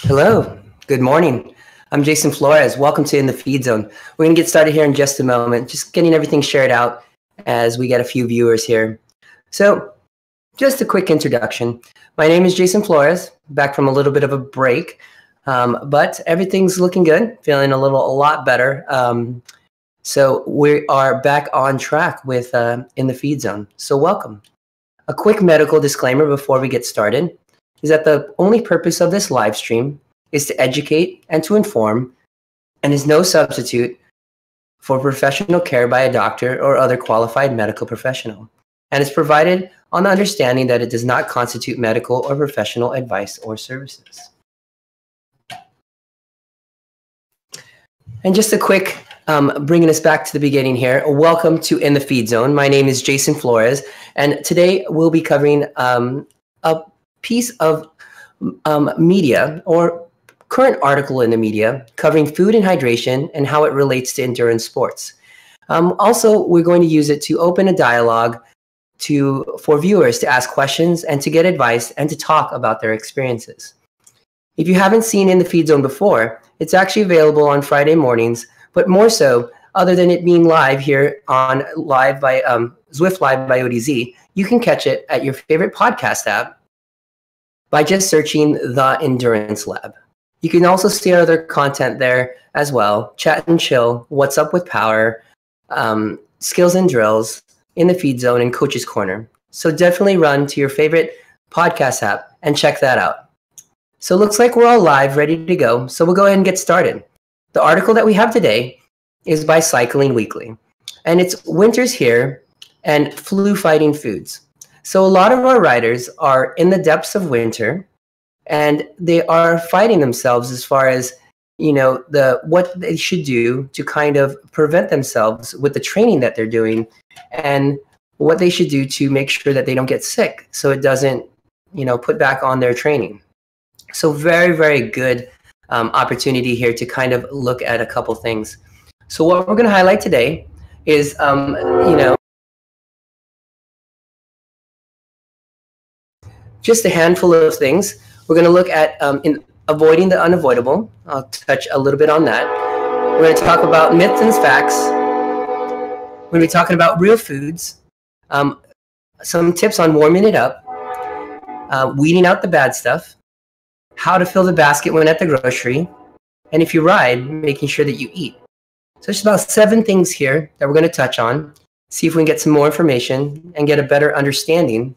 Hello, good morning. I'm Jason Flores. Welcome to In the Feed Zone. We're going to get started here in just a moment, just getting everything shared out as we get a few viewers here. So, just a quick introduction. My name is Jason Flores, back from a little bit of a break, but everything's looking good, feeling a lot better. So, we are back on track with In the Feed Zone. So, welcome. A quick medical disclaimer before we get started is that the only purpose of this live stream is to educate and to inform, and is no substitute for professional care by a doctor or other qualified medical professional, and is provided on the understanding that it does not constitute medical or professional advice or services. And just a quick bringing us back to the beginning here. Welcome to In the Feed Zone. My name is Jason Flores, and today we'll be covering a piece of media or current article in the media covering food and hydration and how it relates to endurance sports. Also, we're going to use it to open a dialogue for viewers to ask questions and to get advice and to talk about their experiences. If you haven't seen In the Feed Zone before, it's actually available on Friday mornings, but more so, other than it being live here on live by Zwift Live by ODZ, you can catch it at your favorite podcast app by just searching The Endurance Lab. You can also see other content there as well. Chat and Chill, What's Up with Power, Skills and Drills, In the Feed Zone, and Coach's Corner. So definitely run to your favorite podcast app and check that out. So it looks like we're all live, ready to go. So we'll go ahead and get started. The article that we have today is by Cycling Weekly, and it's Winter's Here and Flu Fighting Foods. So a lot of our riders are in the depths of winter, and they are fighting themselves as far as, what they should do to kind of prevent themselves with the training that they're doing, and what they should do to make sure that they don't get sick so it doesn't, put back on their training. So very, very good opportunity here to kind of look at a couple things. So what we're going to highlight today is, just a handful of things. We're going to look at in avoiding the unavoidable. I'll touch a little bit on that. We're going to talk about myths and facts. We're going to be talking about real foods, some tips on warming it up, weeding out the bad stuff, how to fill the basket when at the grocery, and if you ride, making sure that you eat. So there's about 7 things here that we're going to touch on, see if we can get some more information and get a better understanding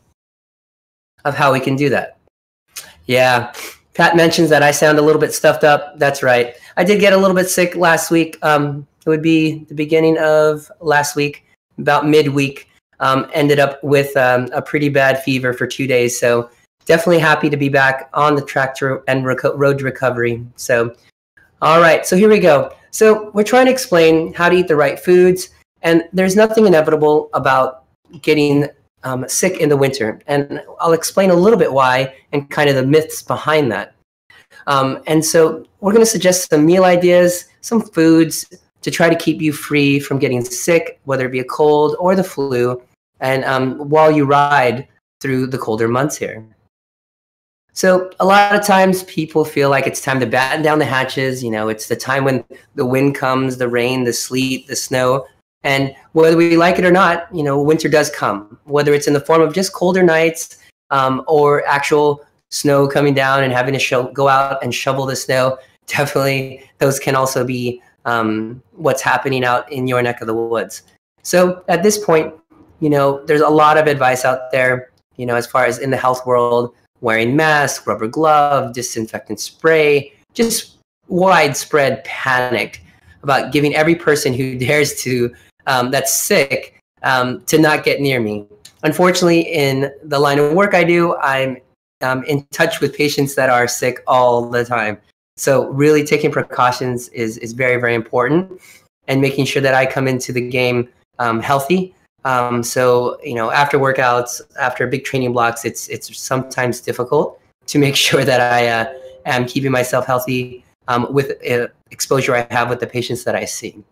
of how we can do that. Yeah, Pat mentions that I sound a little bit stuffed up. That's right. I did get a little bit sick last week. It would be the beginning of last week, about midweek. Ended up with a pretty bad fever for 2 days. So definitely happy to be back on the track to road to recovery. So, all right, so here we go. So we're trying to explain how to eat the right foods, and there's nothing inevitable about getting sick in the winter, and I'll explain a little bit why and kind of the myths behind that. And so we're going to suggest some meal ideas, some foods to try to keep you free from getting sick, whether it be a cold or the flu, and while you ride through the colder months here. So a lot of times people feel like it's time to batten down the hatches. It's the time when the wind comes, the rain, the sleet, the snow. And whether we like it or not, winter does come, whether it's in the form of just colder nights or actual snow coming down and having to go out and shovel the snow. Definitely, those can also be what's happening out in your neck of the woods. So at this point, there's a lot of advice out there, as far as in the health world, wearing masks, rubber glove, disinfectant spray, just widespread panic about giving every person who dares to that's sick to not get near me. Unfortunately, in the line of work I do, I'm in touch with patients that are sick all the time. So really taking precautions is very, very important, and making sure that I come into the game healthy. So, after workouts, after big training blocks, it's sometimes difficult to make sure that I am keeping myself healthy with exposure I have with the patients that I see.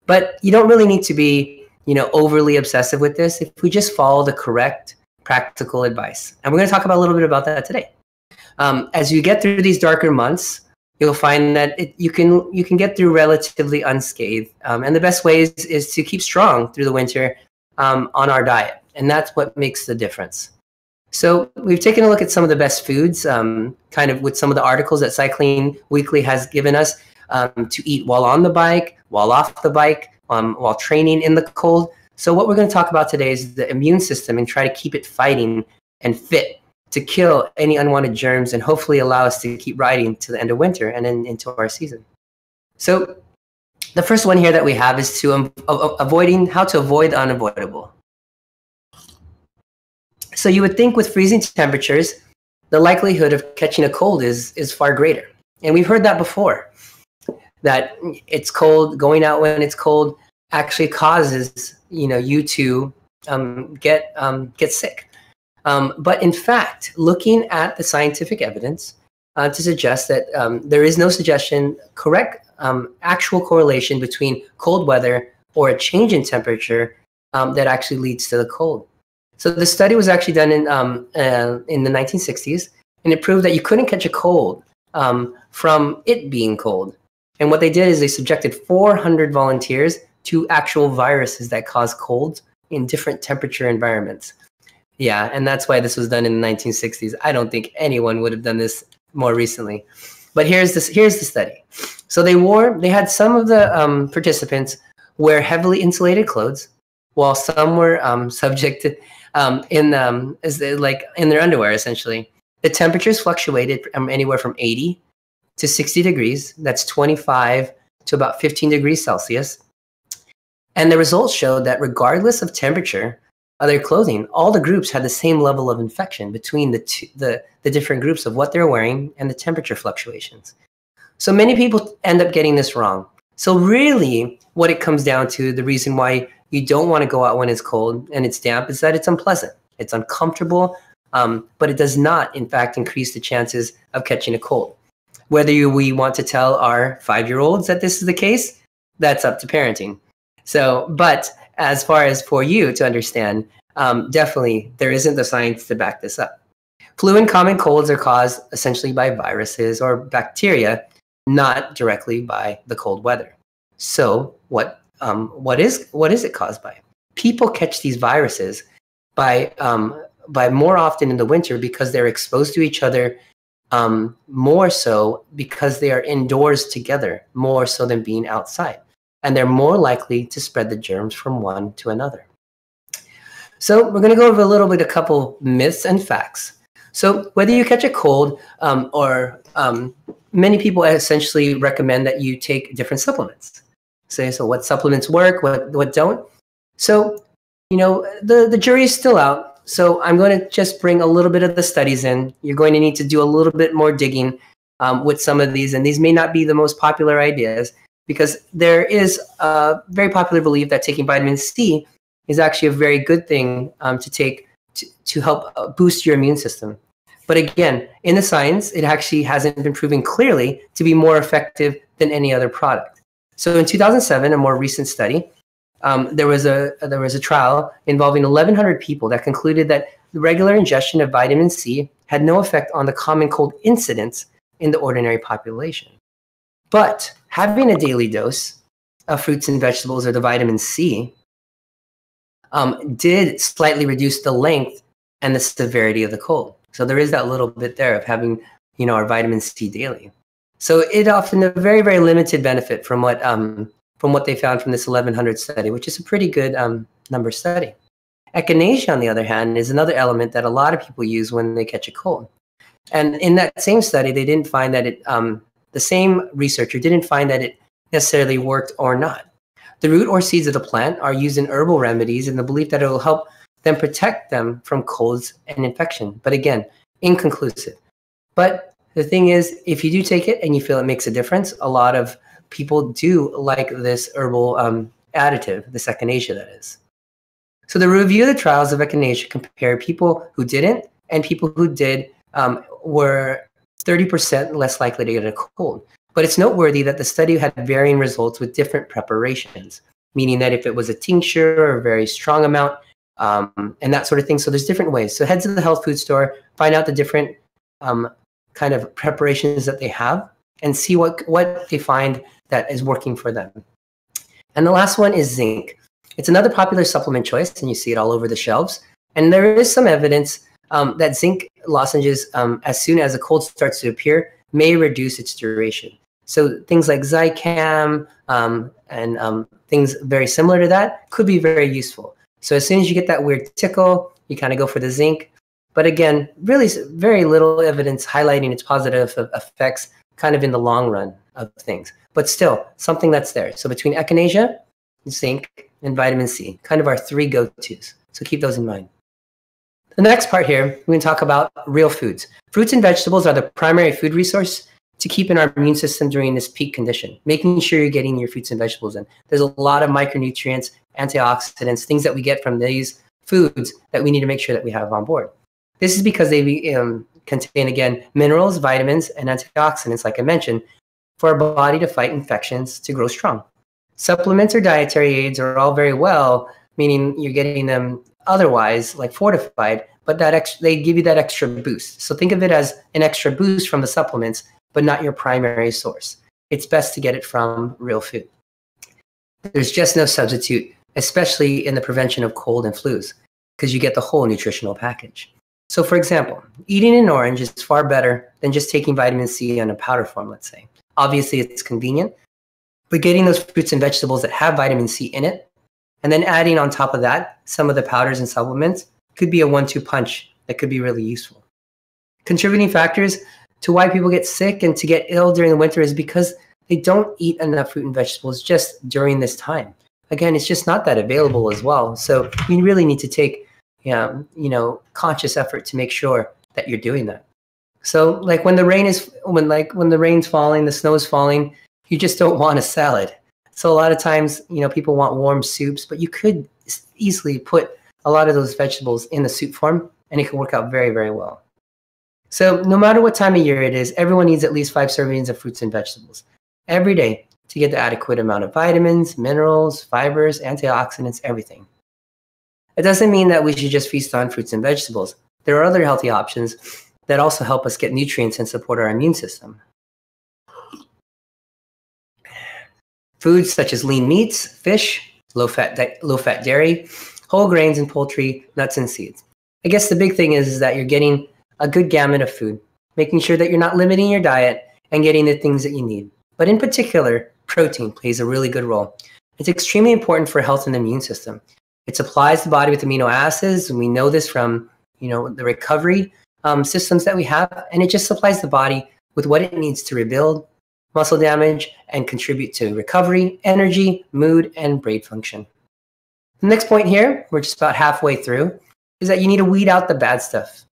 But you don't really need to be, overly obsessive with this if we just follow the correct practical advice. And we're going to talk about a little bit about that today. As you get through these darker months, you'll find that you can get through relatively unscathed. And the best way is to keep strong through the winter on our diet. And that's what makes the difference. So we've taken a look at some of the best foods, kind of with some of the articles that Cycling Weekly has given us to eat while on the bike, while off the bike, while training in the cold. So what we're going to talk about today is the immune system and try to keep it fighting and fit to kill any unwanted germs and hopefully allow us to keep riding to the end of winter and then into our season. So the first one here that we have is to how to avoid the unavoidable. So you would think with freezing temperatures, the likelihood of catching a cold is far greater. And we've heard that before, that it's cold, going out when it's cold actually causes you to get sick. But in fact, looking at the scientific evidence to suggest that there is no correct actual correlation between cold weather or a change in temperature that actually leads to the cold. So the study was actually done in the 1960s, and it proved that you couldn't catch a cold from it being cold. And what they did is they subjected 400 volunteers to actual viruses that cause colds in different temperature environments. Yeah, and that's why this was done in the 1960s. I don't think anyone would have done this more recently. But here's the study. So they had some of the participants wear heavily insulated clothes, while some were subject to in their underwear, essentially. The temperatures fluctuated anywhere from 80 to 60 degrees. That's 25 to about 15 degrees Celsius. And the results showed that regardless of temperature of their clothing, all the groups had the same level of infection between the different groups of what they're wearing and the temperature fluctuations. So many people end up getting this wrong. So really what it comes down to, the reason why you don't want to go out when it's cold and it's damp, is that it's unpleasant. It's uncomfortable, but it does not, in fact, increase the chances of catching a cold. Whether we want to tell our 5-year-olds that this is the case, that's up to parenting. So, but as far as for you to understand, definitely there isn't the science to back this up. Flu and common colds are caused essentially by viruses or bacteria, not directly by the cold weather. So what is it caused by? People catch these viruses by more often in the winter because they're exposed to each other, more so because they are indoors together, more so than being outside. And they're more likely to spread the germs from one to another. So we're going to go over a couple myths and facts. So whether you catch a cold many people essentially recommend that you take different supplements. So what supplements work, what don't? So, the jury is still out. So I'm going to just bring a little bit of the studies in. You're going to need to do a little bit more digging with some of these. And these may not be the most popular ideas, because there is a very popular belief that taking vitamin C is actually a very good thing to take to help boost your immune system. But again, in the science, it actually hasn't been proven clearly to be more effective than any other product. So in 2007, a more recent study, there was a trial involving 1,100 people that concluded that the regular ingestion of vitamin C had no effect on the common cold incidence in the ordinary population. But having a daily dose of fruits and vegetables or the vitamin C did slightly reduce the length and the severity of the cold. So there is that little bit there of having, our vitamin C daily. So it offered a very, very limited benefit from what they found from this 1,100 study, which is a pretty good number study. Echinacea, on the other hand, is another element that a lot of people use when they catch a cold. And in that same study, they didn't find that the same researcher didn't find that it necessarily worked or not. The root or seeds of the plant are used in herbal remedies in the belief that it will help them protect them from colds and infection. But again, inconclusive. But the thing is, if you do take it and you feel it makes a difference, a lot of people do like this herbal additive, the echinacea that is. So the review of the trials of echinacea compared people who didn't and people who did were 30% less likely to get a cold. But it's noteworthy that the study had varying results with different preparations, meaning that if it was a tincture or a very strong amount and that sort of thing. So there's different ways. So head to the health food store, find out the different kind of preparations that they have and see what they find that is working for them. And the last one is zinc. It's another popular supplement choice, and you see it all over the shelves. And there is some evidence that zinc lozenges, as soon as a cold starts to appear, may reduce its duration. So things like Zicam and things very similar to that could be very useful. So as soon as you get that weird tickle, you kind of go for the zinc. But again, really very little evidence highlighting its positive effects kind of in the long run of things. But still, something that's there. So between echinacea, zinc, and vitamin C, kind of our three go-tos. So keep those in mind. The next part here, we're going to talk about real foods. Fruits and vegetables are the primary food resource to keep in our immune system during this peak condition, making sure you're getting your fruits and vegetables in. There's a lot of micronutrients, antioxidants, things that we get from these foods that we need to make sure that we have on board. This is because they contain, again, minerals, vitamins, and antioxidants, like I mentioned, for our body to fight infections, to grow strong. Supplements or dietary aids are all very well, meaning you're getting them otherwise, like fortified, but they give you that extra boost. So think of it as an extra boost from the supplements, but not your primary source. It's best to get it from real food. There's just no substitute, especially in the prevention of cold and flus, because you get the whole nutritional package. So for example, eating an orange is far better than just taking vitamin C in a powder form, let's say. Obviously, it's convenient, but getting those fruits and vegetables that have vitamin C in it, and then adding on top of that some of the powders and supplements could be a 1-2 punch that could be really useful. Contributing factors to why people get sick and to get ill during the winter is because they don't eat enough fruit and vegetables just during this time. Again, it's just not that available as well. So you really need to take conscious effort to make sure that you're doing that. So like when the rain's falling, the snow is falling, you just don't want a salad. So a lot of times, people want warm soups, but you could easily put a lot of those vegetables in the soup form, and it can work out very, very well. So no matter what time of year it is, everyone needs at least 5 servings of fruits and vegetables every day to get the adequate amount of vitamins, minerals, fibers, antioxidants, everything. It doesn't mean that we should just feast on fruits and vegetables. There are other healthy options that also help us get nutrients and support our immune system. Foods such as lean meats, fish, low-fat dairy, whole grains and poultry, nuts and seeds. I guess the big thing is that you're getting a good gamut of food, making sure that you're not limiting your diet and getting the things that you need. But in particular, protein plays a really good role. It's extremely important for health and the immune system. It supplies the body with amino acids, and we know this from the recovery systems that we have, and it just supplies the body with what it needs to rebuild muscle damage and contribute to recovery, energy, mood, and brain function. The next point here, we're just about halfway through, is that you need to weed out the bad stuff.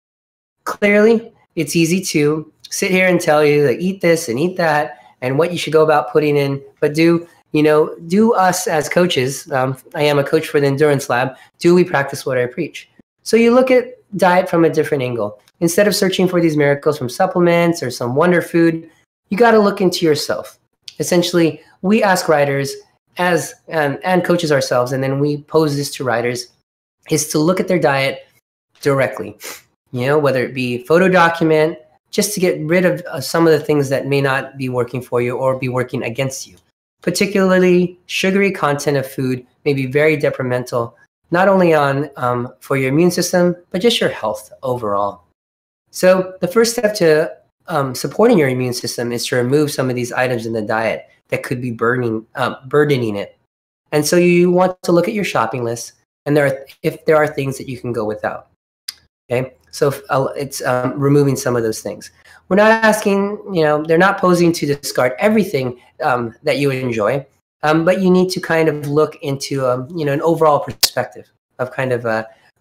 Clearly, it's easy to sit here and tell you that eat this and eat that and what you should go about putting in, but do us as coaches, I am a coach for the Endurance Lab, do we practice what I preach? So you look at diet from a different angle. Instead of searching for these miracles from supplements or some wonder food, you got to look into yourself. Essentially, we ask riders and coaches ourselves, and then we pose this to riders, is to look at their diet directly. Whether it be photo document, just to get rid of some of the things that may not be working for you or be working against you. Particularly, sugary content of food may be very detrimental, not only for your immune system, but just your health overall. So the first step to supporting your immune system is to remove some of these items in the diet that could be burdening it. And so you want to look at your shopping list, and if there are things that you can go without. Okay, so it's removing some of those things. We're not asking, they're not posing to discard everything that you enjoy, but you need to kind of look into an overall perspective of kind of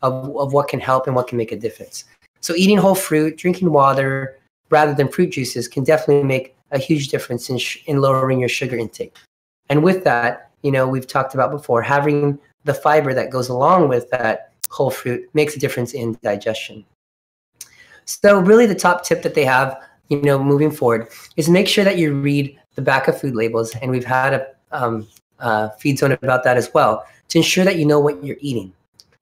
what can help and what can make a difference. So eating whole fruit, drinking water rather than fruit juices can definitely make a huge difference in lowering your sugar intake. And with that, we've talked about before, having the fiber that goes along with that whole fruit makes a difference in digestion. So really the top tip that they have, moving forward, is make sure that you read the back of food labels. And we've had a feed zone about that as well, to ensure that you know what you're eating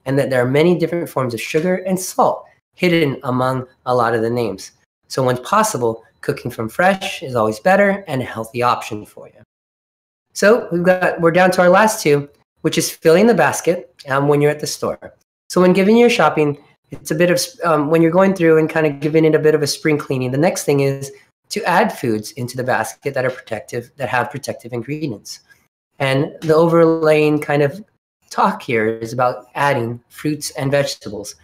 and that there are many different forms of sugar and salt hidden among a lot of the names. So when possible, cooking from fresh is always better and a healthy option for you. So we're down to our last two, which is filling the basket when you're at the store. So when giving your shopping, it's a bit of, when you're going through and kind of giving it a bit of a spring cleaning, the next thing is to add foods into the basket that are protective, that have protective ingredients. And the overlaying kind of talk here is about adding fruits and vegetables.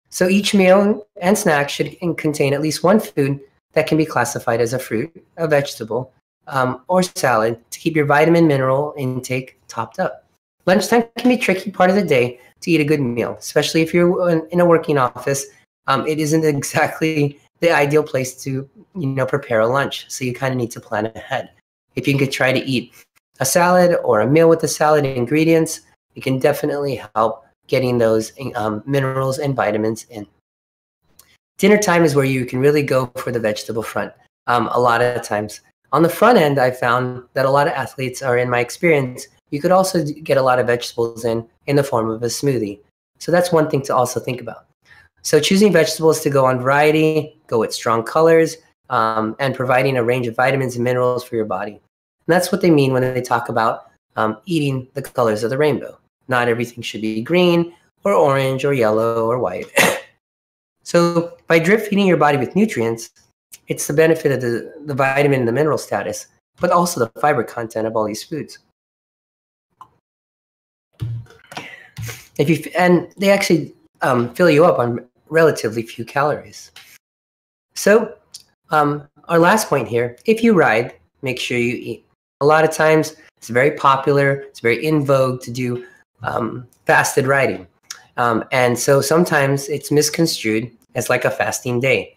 So each meal and snack should contain at least one food that can be classified as a fruit, a vegetable, or salad to keep your vitamin mineral intake topped up. Lunchtime can be a tricky part of the day to eat a good meal, especially if you're in a working office. It isn't exactly the ideal place to prepare a lunch, so you kind of need to plan ahead. If you could try to eat a salad or a meal with the salad ingredients, it can definitely help getting those minerals and vitamins in. Dinner time is where you can really go for the vegetable front. A lot of times on the front end, I found that a lot of athletes, or in my experience, you could also get a lot of vegetables in the form of a smoothie. So that's one thing to also think about. So choosing vegetables to go on variety, go with strong colors, and providing a range of vitamins and minerals for your body. And that's what they mean when they talk about eating the colors of the rainbow. Not everything should be green or orange or yellow or white. So by drip feeding your body with nutrients, it's the benefit of the vitamin and the mineral status, but also the fiber content of all these foods. And they actually fill you up on relatively few calories. So our last point here, if you ride, make sure you eat. A lot of times it's very popular, it's very in vogue to do fasted riding. And so sometimes it's misconstrued as like a fasting day,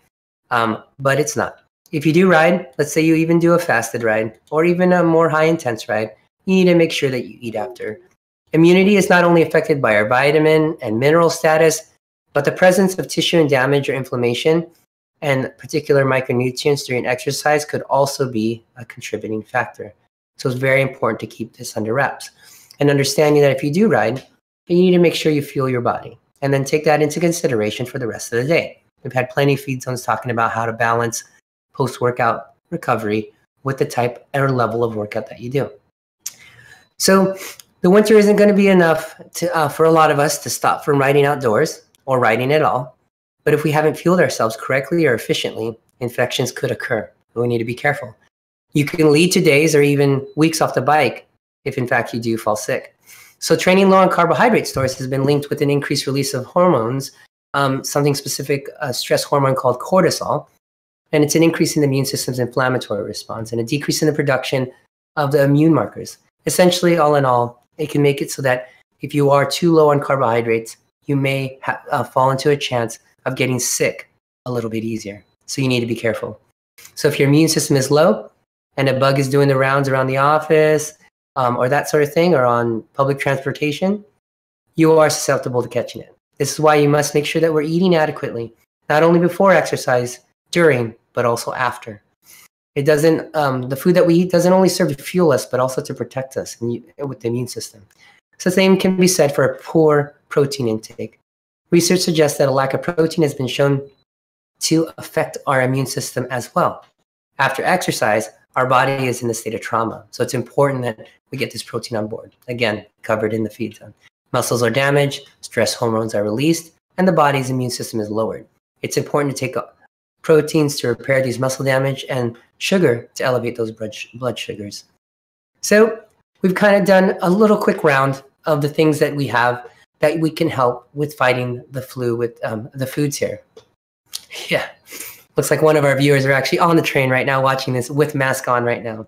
but it's not. If you do ride, let's say you even do a fasted ride or even a more high intense ride, you need to make sure that you eat after. Immunity is not only affected by our vitamin and mineral status, but the presence of tissue and damage or inflammation and particular micronutrients during exercise could also be a contributing factor. So it's very important to keep this under wraps. And understanding that if you do ride, you need to make sure you fuel your body and then take that into consideration for the rest of the day. We've had plenty of feed zones talking about how to balance post-workout recovery with the type or level of workout that you do. So the winter isn't going to be enough for a lot of us to stop from riding outdoors or riding at all. But if we haven't fueled ourselves correctly or efficiently, infections could occur. We need to be careful. You can lead to days or even weeks off the bike if in fact you do fall sick. So training low on carbohydrate stores has been linked with an increased release of hormones, something specific, a stress hormone called cortisol, and it's an increase in the immune system's inflammatory response and a decrease in the production of the immune markers. Essentially, all in all, it can make it so that if you are too low on carbohydrates, you may fall into a chance of getting sick a little bit easier. So you need to be careful. So if your immune system is low and a bug is doing the rounds around the office or that sort of thing, or on public transportation, you are susceptible to catching it. This is why you must make sure that we're eating adequately, not only before exercise, during, but also after. It doesn't, the food that we eat doesn't only serve to fuel us, but also to protect us with the immune system. So the same can be said for a poor protein intake. Research suggests that a lack of protein has been shown to affect our immune system as well. After exercise, our body is in a state of trauma. So it's important that we get this protein on board. Again, covered in the feed zone. Muscles are damaged, stress hormones are released, and the body's immune system is lowered. It's important to take proteins to repair these muscle damage and sugar to elevate those blood sugars. So we've kind of done a little quick round of the things that we have that we can help with fighting the flu with the foods here. Yeah, looks like one of our viewers are actually on the train right now watching this with mask on right now.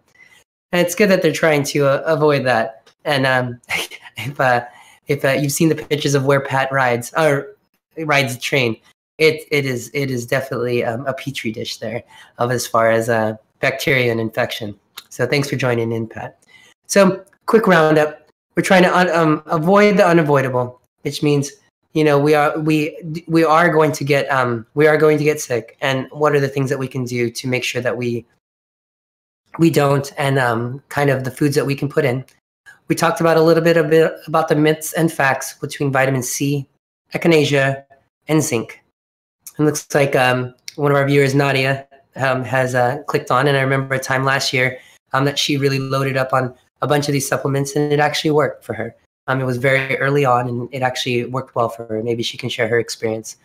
And it's good that they're trying to avoid that. And if you've seen the pictures of where Pat rides the train, it is definitely a petri dish there of as far as bacteria and infection. So thanks for joining in, Pat. So quick roundup. We're trying to avoid the unavoidable, which means we are going to get sick. And what are the things that we can do to make sure that we don't, and kind of the foods that we can put in. We talked about a little bit about the myths and facts between vitamin C, echinacea, and zinc. It looks like one of our viewers, Nadia, has clicked on, and I remember a time last year that she really loaded up on a bunch of these supplements, and it actually worked for her. It was very early on, and it actually worked well for her. Maybe she can share her experience.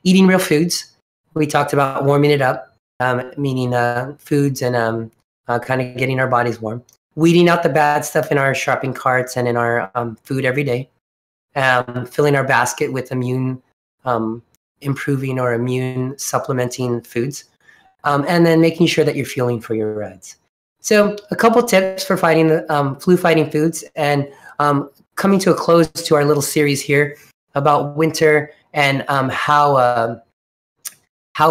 Eating real foods. We talked about warming it up, meaning foods and kind of getting our bodies warm. Weeding out the bad stuff in our shopping carts and in our food every day. Filling our basket with immune improving or immune supplementing foods. And then making sure that you're fueling for your rides. So a couple tips for fighting the flu-fighting foods, and coming to a close to our little series here about winter and how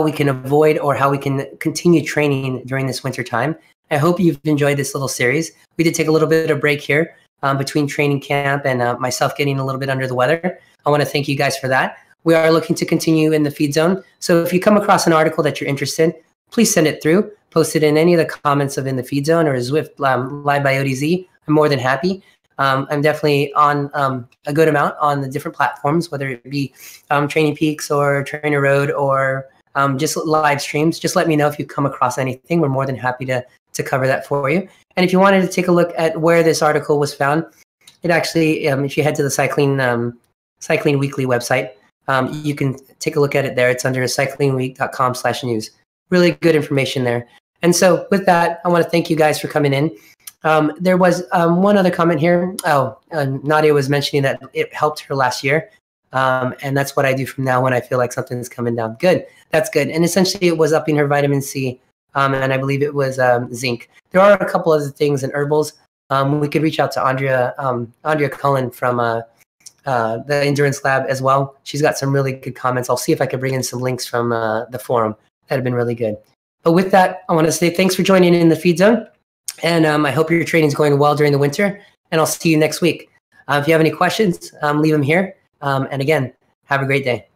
we can avoid or how we can continue training during this winter time. I hope you've enjoyed this little series. We did take a little bit of break here between training camp and myself getting a little bit under the weather. I want to thank you guys for that. We are looking to continue in the feed zone. So if you come across an article that you're interested, please send it through. Post it in any of the comments of In the Feed Zone or Zwift Live by ODZ. I'm more than happy. I'm definitely on a good amount on the different platforms, whether it be Training Peaks or Trainer Road or just live streams. Just let me know if you come across anything. We're more than happy to cover that for you. And if you wanted to take a look at where this article was found, it actually, if you head to the Cycling Weekly website, you can take a look at it there. It's under cyclingweek.com/news. Really good information there. And so with that, I want to thank you guys for coming in. There was one other comment here. Nadia was mentioning that it helped her last year. And that's what I do from now when I feel like something's coming down. Good. That's good. And essentially it was upping her vitamin C. And I believe it was zinc. There are a couple other things in herbals. We could reach out to Andrea Cullen from the Endurance Lab as well. She's got some really good comments. I'll see if I can bring in some links from the forum. That'd have been really good. But with that, I want to say thanks for joining in the Feed Zone. And I hope your training is going well during the winter. And I'll see you next week. If you have any questions, leave them here. And again, have a great day.